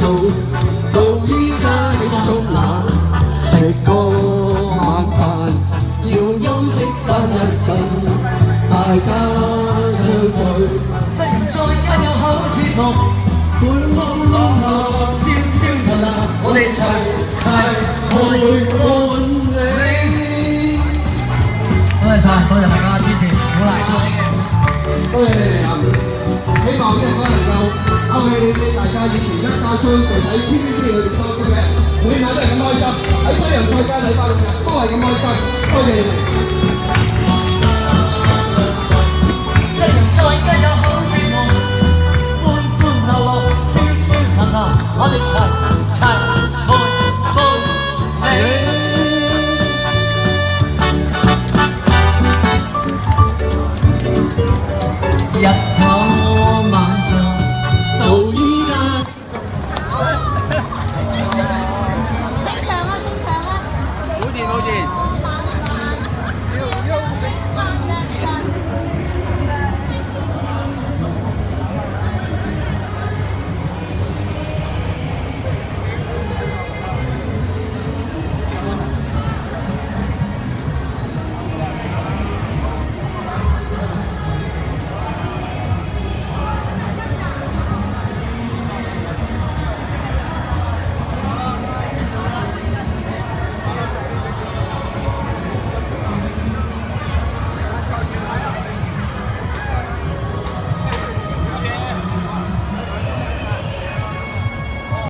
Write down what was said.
做，到依家輕鬆懶，食個晚飯要休息翻一陣，大家相聚。雖然再間有好節目，滿屋窿下燒燒騰騰，我哋齊陪伴你。多謝晒，多謝大家支持，好嚟。多謝你哋啊！希望即係可能夠勾起你大家以前一家相聚喺 TVB 裏邊當中嘅每晚都係咁開心，喺西洋菜街睇翻都係咁開心。多謝你哋。雖然再間有好節目，歡歡樂樂，燒燒騰騰，我哋齊陪伴你。一